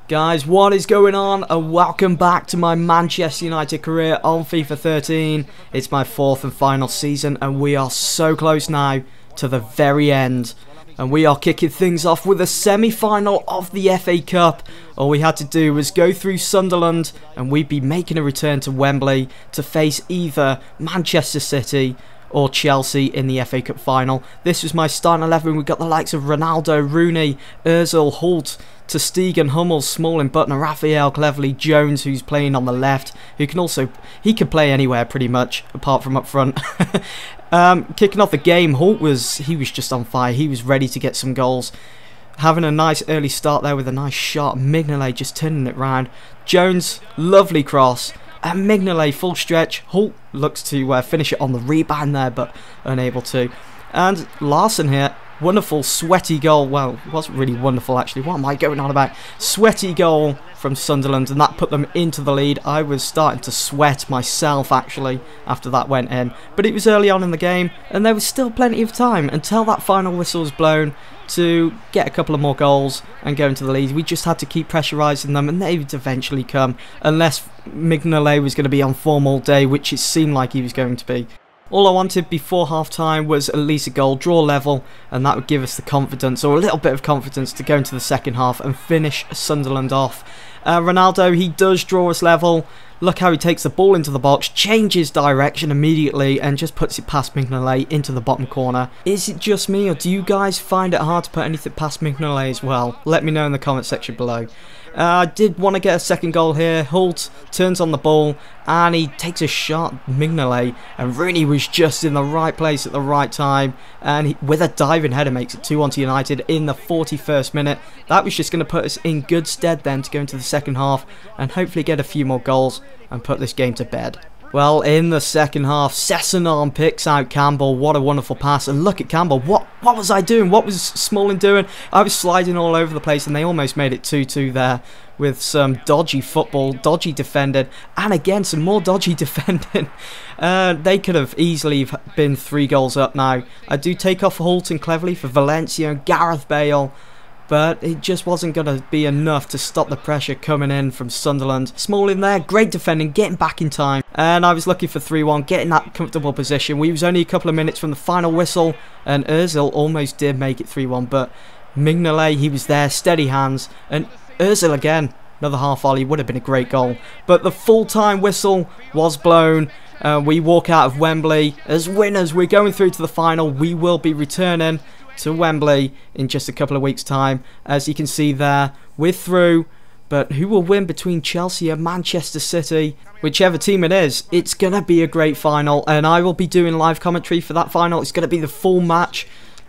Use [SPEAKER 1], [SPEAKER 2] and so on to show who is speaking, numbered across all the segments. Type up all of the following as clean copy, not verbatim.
[SPEAKER 1] Guys, what is going on, and welcome back to my Manchester United career on FIFA 13. It's my fourth and final season, and we are so close now to the very end. And we are kicking things off with a semi-final of the FA Cup. All we had to do was go through Sunderland, and we'd be making a return to Wembley to face either Manchester City or Chelsea in the FA Cup final. This was my starting 11. We've got the likes of Ronaldo, Rooney, Ozil, Holt, Ter Stegen, Hummels, Smalling, Butner, Raphael, Cleverley, Jones, who's playing on the left, who can also, he can play anywhere pretty much, apart from up front. Kicking off the game, Holt was just on fire. He was ready to get some goals. Having a nice early start there with a nice shot. Mignolet just turning it round. Jones, lovely cross. And Mignolet, full stretch. Holt looks to finish it on the rebound there, but unable to. And Larson here, wonderful sweaty goal. Well, it wasn't really wonderful actually. What am I going on about? Sweaty goal from Sunderland, and that put them into the lead. I was starting to sweat myself actually after that went in. But it was early on in the game, and there was still plenty of time until that final whistle was blown to get a couple of more goals and go into the lead. We just had to keep pressurising them, and they would eventually come, unless Mignolet was going to be on form all day, which it seemed like he was going to be. All I wanted before half-time was at least a goal, draw level, and that would give us the confidence, or a little bit of confidence, to go into the second half and finish Sunderland off. Ronaldo, he does draw us level. Look how he takes the ball into the box, changes direction immediately, and just puts it past Mignolet into the bottom corner. Is it just me, or do you guys find it hard to put anything past Mignolet as well? Let me know in the comment section below. I did want to get a second goal here. Holt turns on the ball and he takes a shot, Mignolet, and Rooney was just in the right place at the right time, and he, with a diving header, makes it 2-1 to United in the 41st minute. That was just going to put us in good stead then to go into the second half and hopefully get a few more goals and put this game to bed. Well, in the second half, Sessegnon picks out Campbell. What a wonderful pass. And look at Campbell. What was I doing? What was Smalling doing? I was sliding all over the place, and they almost made it 2-2 there with some dodgy football, dodgy defending, and again, some more dodgy defending. They could have easily been 3 goals up now. I do take off Holt and Cleverley for Valencia and Gareth Bale, but it just wasn't going to be enough to stop the pressure coming in from Sunderland. Smalling there, great defending, getting back in time. And I was looking for 3-1, getting that comfortable position. We was only a couple of minutes from the final whistle, and Ozil almost did make it 3-1. But Mignolet, he was there, steady hands. And Ozil again, another half volley, would have been a great goal. But the full-time whistle was blown. We walk out of Wembley as winners. We're going through to the final. We will be returning to Wembley in just a couple of weeks' time. As you can see there, we're through. But who will win between Chelsea and Manchester City? Whichever team it is, it's going to be a great final, and I will be doing live commentary for that final. It's going to be the full match,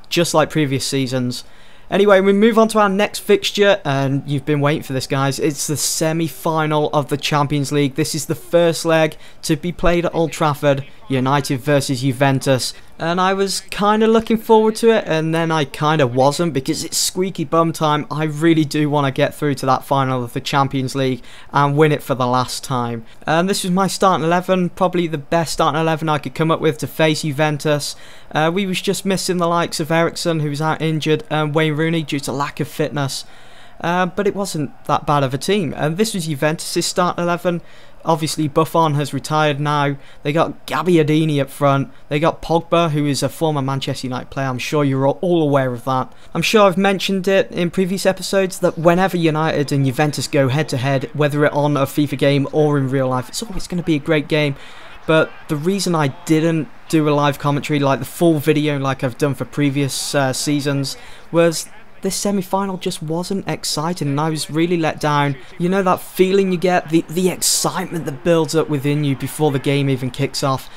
[SPEAKER 1] just like previous seasons. Anyway, we move on to our next fixture, and you've been waiting for this, guys. It's the semi-final of the Champions League. This is the first leg to be played at Old Trafford, United versus Juventus. And I was kind of looking forward to it, and then I kind of wasn't, because it's squeaky bum time. I really do want to get through to that final of the Champions League and win it for the last time. And this was my starting 11, probably the best starting 11 I could come up with to face Juventus. We was just missing the likes of Eriksen, who was out injured, and Wayne Rooney due to lack of fitness. But it wasn't that bad of a team. And this was Juventus' starting 11. Obviously, Buffon has retired now. They got Gabbiadini up front. They got Pogba, who is a former Manchester United player. I'm sure you're all aware of that. I'm sure I've mentioned it in previous episodes that whenever United and Juventus go head-to-head, whether it's on a FIFA game or in real life, it's always going to be a great game. But the reason I didn't do a live commentary, like the full video like I've done for previous seasons, was this semi-final just wasn't exciting, and I was really let down. You know that feeling you get, the excitement that builds up within you before the game even kicks off?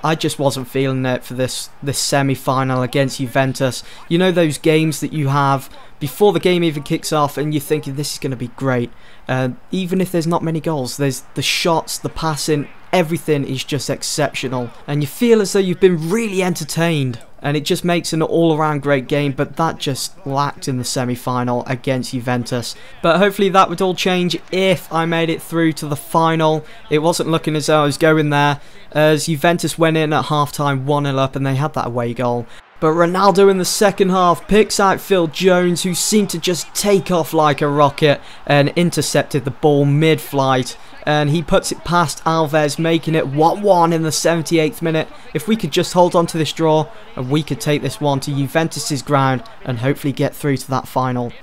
[SPEAKER 1] I just wasn't feeling it for this semi-final against Juventus. You know those games that you have before the game even kicks off and you're thinking this is going to be great. Even if there's not many goals, there's the shots, the passing, everything is just exceptional. And you feel as though you've been really entertained. And it just makes an all-around great game, but that just lacked in the semi-final against Juventus. But hopefully that would all change if I made it through to the final. It wasn't looking as though I was going there, as Juventus went in at half-time 1-0 up, and they had that away goal. But Ronaldo in the second half picks out Phil Jones, who seemed to just take off like a rocket and intercepted the ball mid-flight. And he puts it past Alves, making it 1-1 in the 78th minute. If we could just hold on to this draw, and we could take this one to Juventus's ground and hopefully get through to that final.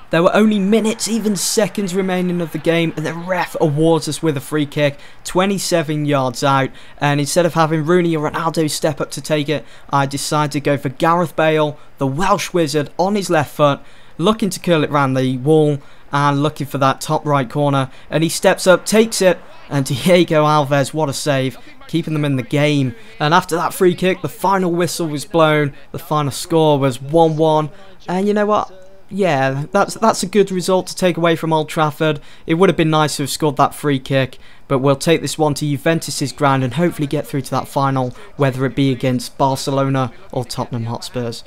[SPEAKER 1] There were only minutes, even seconds remaining of the game, and the ref awards us with a free kick 27 yards out. And instead of having Rooney or Ronaldo step up to take it, I decided to go for Gareth Bale, the Welsh wizard, on his left foot, looking to curl it round the wall and looking for that top right corner. And he steps up, takes it, and Diego Alves, what a save, keeping them in the game. And after that free kick, the final whistle was blown, the final score was 1-1, and you know what? Yeah, that's a good result to take away from Old Trafford. It would have been nice to have scored that free kick, but we'll take this one to Juventus's ground and hopefully get through to that final, whether it be against Barcelona or Tottenham Hotspurs.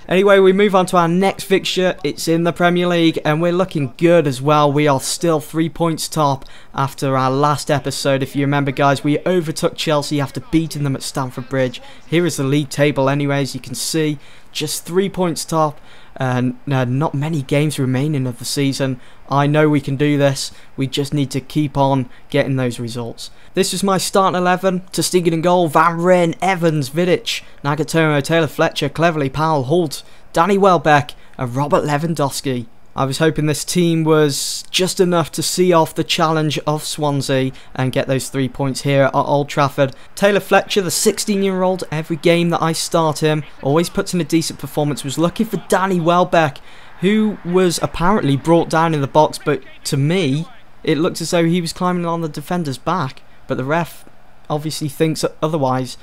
[SPEAKER 1] Anyway, we move on to our next fixture. It's in the Premier League and we're looking good as well. We are still 3 points top after our last episode. If you remember, guys, we overtook Chelsea after beating them at Stamford Bridge. Here is the league table anyway, as you can see, just 3 points top. And not many games remaining of the season. I know we can do this. We just need to keep on getting those results. This is my starting 11. Ter Stegen in goal, Van Rijn, Evans, Vidic, Nagatomo, Taylor Fletcher, Cleverley, Powell, Holt, Danny Welbeck and Robert Lewandowski. I was hoping this team was just enough to see off the challenge of Swansea and get those 3 points here at Old Trafford. Taylor Fletcher, the 16-year-old, every game that I start him, always puts in a decent performance. Was looking for Danny Welbeck, who was apparently brought down in the box, but to me, it looked as though he was climbing on the defender's back. But the ref obviously thinks otherwise.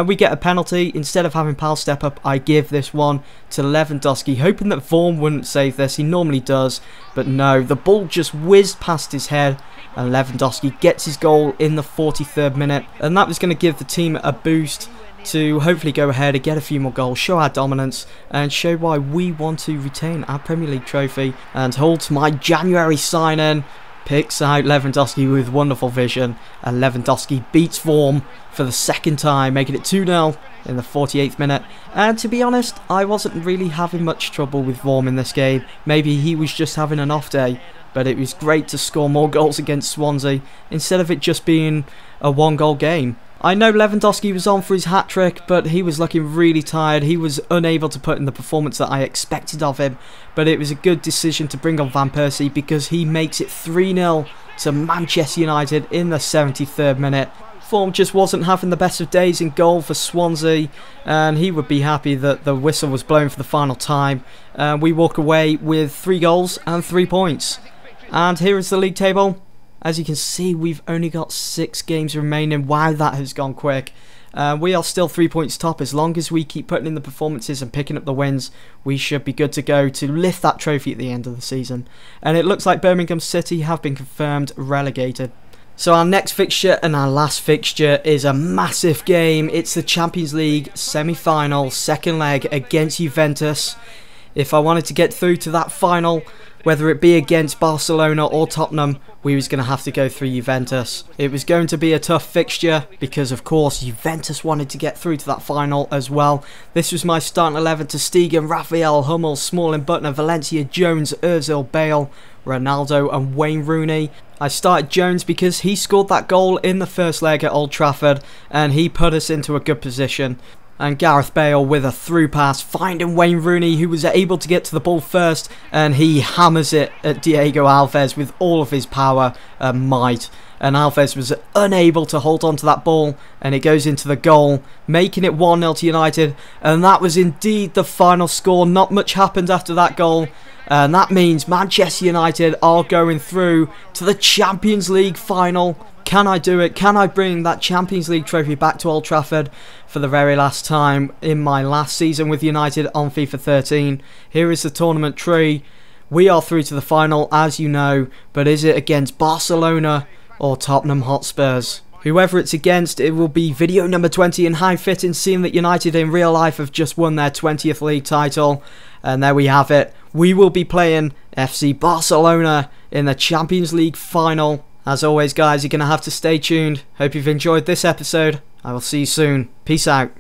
[SPEAKER 1] We get a penalty. Instead of having Powell step up, I give this one to Lewandowski, hoping that Vaughan wouldn't save this. He normally does, but no, the ball just whizzed past his head and Lewandowski gets his goal in the 43rd minute, and that was going to give the team a boost to hopefully go ahead and get a few more goals, show our dominance and show why we want to retain our Premier League trophy. And Holt, my January sign-in, picks out Lewandowski with wonderful vision, and Lewandowski beats Vaughan for the second time, making it 2-0 in the 48th minute. And to be honest, I wasn't really having much trouble with Vaughan in this game. Maybe he was just having an off day, but it was great to score more goals against Swansea instead of it just being a one-goal game. I know Lewandowski was on for his hat-trick, but he was looking really tired. He was unable to put in the performance that I expected of him, but it was a good decision to bring on Van Persie because he makes it 3-0 to Manchester United in the 73rd minute. Form just wasn't having the best of days in goal for Swansea, and he would be happy that the whistle was blown for the final time. We walk away with 3 goals and 3 points. And here is the league table. As you can see, we've only got 6 games remaining. Wow, that has gone quick. We are still 3 points top. As long as we keep putting in the performances and picking up the wins, we should be good to go to lift that trophy at the end of the season. And it looks like Birmingham City have been confirmed relegated. So our next fixture and our last fixture is a massive game. It's the Champions League semi-final, second leg against Juventus. If I wanted to get through to that final, whether it be against Barcelona or Tottenham, we was going to have to go through Juventus. It was going to be a tough fixture because, of course, Juventus wanted to get through to that final as well. This was my starting 11: Ter Stegen, Raphael, Hummels, Smalling, Butner, Valencia, Jones, Ozil, Bale, Ronaldo and Wayne Rooney. I started Jones because he scored that goal in the first leg at Old Trafford and he put us into a good position. And Gareth Bale with a through pass, finding Wayne Rooney, who was able to get to the ball first, and he hammers it at Diego Alves with all of his power and might. And Alves was unable to hold on to that ball, and it goes into the goal, making it 1-0 to United. And that was indeed the final score. Not much happened after that goal. And that means Manchester United are going through to the Champions League final. Can I do it? Can I bring that Champions League trophy back to Old Trafford for the very last time in my last season with United on FIFA 13? Here is the tournament tree. We are through to the final, as you know, but is it against Barcelona or Tottenham Hotspurs? Whoever it's against, it will be video number 20 in high fitting, seeing that United in real life have just won their 20th league title. And there we have it. We will be playing FC Barcelona in the Champions League final. As always, guys, you're going to have to stay tuned. Hope you've enjoyed this episode. I will see you soon. Peace out.